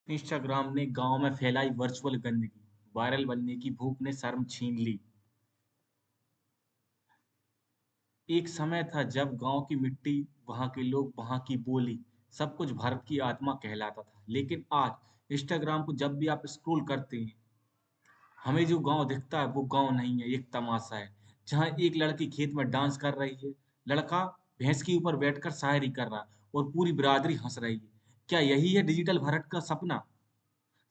Instagram ने गांव में फैलाई वर्चुअल गंदगी, वायरल बनने की भूख ने शर्म छीन ली। एक समय था जब गांव की मिट्टी, वहां के लोग, वहां की बोली, सब कुछ भारत की आत्मा कहलाता था। लेकिन आज इंस्टाग्राम को जब भी आप स्क्रॉल करते हैं, हमें जो गांव दिखता है वो गांव नहीं है, एक तमाशा है। जहां एक लड़की खेत में डांस कर रही है, लड़का भैंस के ऊपर बैठकर शायरी कर रहा है और पूरी बिरादरी हंस रही है। क्या यही है डिजिटल भारत का सपना?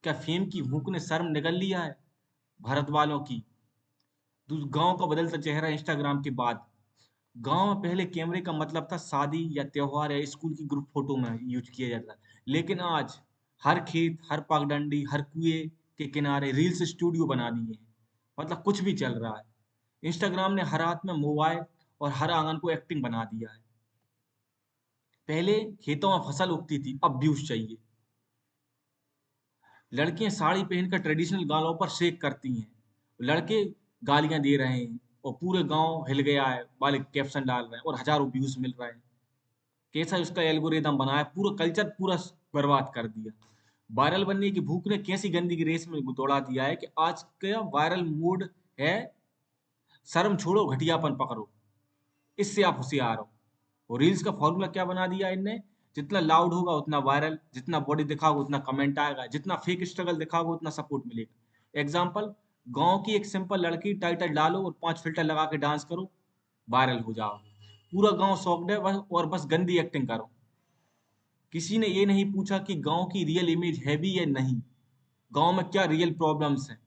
क्या फेम की भूख ने शर्म निगल लिया है भारत वालों की? गांव का बदलता चेहरा इंस्टाग्राम के बाद। गांव में पहले कैमरे का मतलब था शादी या त्योहार या स्कूल की ग्रुप फोटो में यूज किया जाता। लेकिन आज हर खेत, हर पगडंडी, हर कुएं के किनारे रील्स स्टूडियो बना दिए हैं। मतलब कुछ भी चल रहा है। इंस्टाग्राम ने हर हाथ में मोबाइल और हर आंगन को एक्टिंग बना दिया है। पहले खेतों में फसल उगती थी, अब व्यूज चाहिए। लड़कियां साड़ी पहनकर ट्रेडिशनल गानों पर शेक करती हैं, लड़के गालियां दे रहे हैं और पूरे गांव हिल गया है वाले कैप्शन डाल रहे हैं और हजारों व्यूज मिल रहे हैं। कैसा उसका एल्गोरिदम बनाया, पूरा कल्चर पूरा बर्बाद कर दिया। वायरल बनने की भूख ने कैसी गंदी की रेस में दौड़ा दिया है कि आज का वायरल मोड है शर्म छोड़ो, घटियापन पकड़ो, इससे आप होशियार हो। और रील्स का फॉर्मूला क्या बना दिया इनने? जितना लाउड होगा उतना वायरल, जितना बॉडी दिखाओगे उतना कमेंट आएगा, जितना फेक स्ट्रगल दिखाओगे उतना सपोर्ट मिलेगा। एग्जाम्पल, गांव की एक सिंपल लड़की टाइटल डालो और 5 फिल्टर लगा के डांस करो, वायरल हो जाओ। पूरा गांव शॉक्ड है और बस गंदी एक्टिंग करो। किसी ने ये नहीं पूछा कि गांव की रियल इमेज है भी या नहीं, गांव में क्या रियल प्रॉब्लम्स हैं।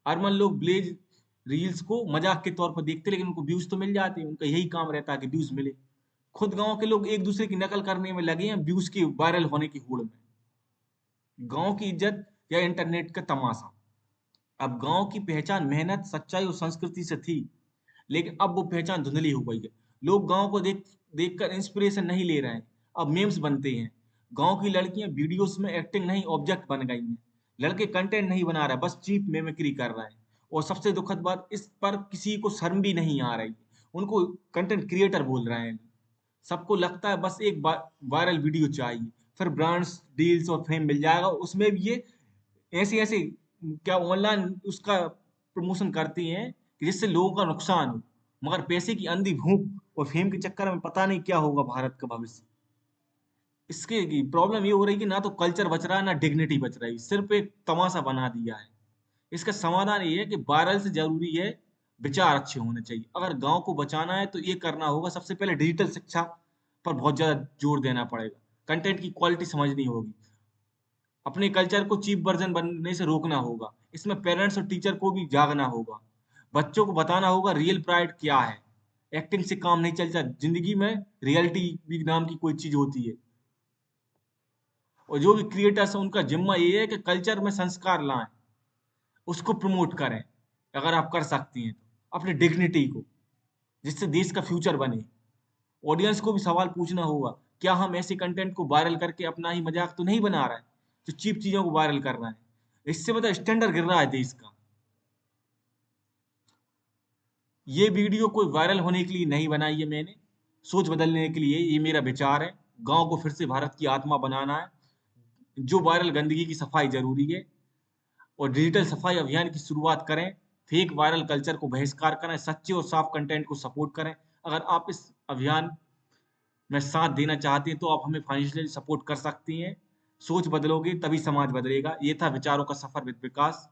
अर्बन लोग ब्लेज रील्स को मजाक के तौर पर देखते, लेकिन उनको व्यूज तो मिल जाते हैं, उनका यही काम रहता है कि व्यूज मिले। खुद गांव के लोग एक दूसरे की नकल करने में लगे हैं व्यूज की वायरल होने की होड़ में। गांव की इज्जत या इंटरनेट का तमाशा? अब गांव की पहचान मेहनत, सच्चाई और संस्कृति से थी, लेकिन अब वो पहचान धुंधली हो गई है। लोग गांव को देखकर इंस्पिरेशन नहीं ले रहे हैं, अब मेम्स बनते हैं। गांव की लड़कियां वीडियोस में एक्टिंग नहीं, ऑब्जेक्ट बन गई हैं। लड़के कंटेंट नहीं बना रहे, बस चीप मिमिक्री कर रहे हैं। और सबसे दुखद बात, इस पर किसी को शर्म भी नहीं आ रही, उनको कंटेंट क्रिएटर बोल रहे हैं। सबको लगता है बस एक वायरल वीडियो चाहिए, फिर ब्रांड्स, डील्स और फेम मिल जाएगा। उसमें भी ये ऐसे ऐसे क्या ऑनलाइन उसका प्रमोशन करती हैं कि जिससे लोगों का नुकसान हो। मगर पैसे की अंधी भूख और फेम के चक्कर में पता नहीं क्या होगा भारत का भविष्य। इसके प्रॉब्लम ये हो रही है कि ना तो कल्चर बच रहा है, ना डिग्निटी बच रही, सिर्फ एक तमाशा बना दिया है। इसका समाधान ये है कि वायरल से जरूरी है विचार अच्छे होने चाहिए। अगर गांव को बचाना है तो ये करना होगा, सबसे पहले डिजिटल शिक्षा पर बहुत ज्यादा जोर देना पड़ेगा। कंटेंट की क्वालिटी समझनी होगी, अपने कल्चर को चीप वर्जन बनने से रोकना होगा। इसमें पेरेंट्स और टीचर को भी जागना होगा। बच्चों को बताना होगा रियल प्राइड क्या है। एक्टिंग से काम नहीं चलता, जिंदगी में रियलिटी भी नाम की कोई चीज होती है। और जो भी क्रिएटर्स हैं उनका जिम्मा ये है कि कल्चर में संस्कार लाएं, उसको प्रमोट करें। अगर आप कर सकती हैं तो अपनी डिग्निटी को, जिससे देश का फ्यूचर बने। ऑडियंस को भी सवाल पूछना होगा, क्या हम ऐसे कंटेंट को वायरल करके अपना ही मजाक तो नहीं बना रहे हैं, जो चीप चीजों को वायरल कर रहे हैं? इससे मतलब स्टैंडर्ड गिर रहा है देश का। ये वीडियो कोई वायरल होने के लिए नहीं बनाई है मैंने, सोच बदलने के लिए ये मेरा विचार है। गांव को फिर से भारत की आत्मा बनाना है। जो वायरल गंदगी की सफाई जरूरी है, और डिजिटल सफाई अभियान की शुरुआत करें। फेक वायरल कल्चर को बहिष्कार करें, सच्चे और साफ कंटेंट को सपोर्ट करें। अगर आप इस अभियान में साथ देना चाहती हैं तो आप हमें फाइनेंशियली सपोर्ट कर सकती हैं। सोच बदलोगे तभी समाज बदलेगा। ये था विचारों का सफर विद विकास।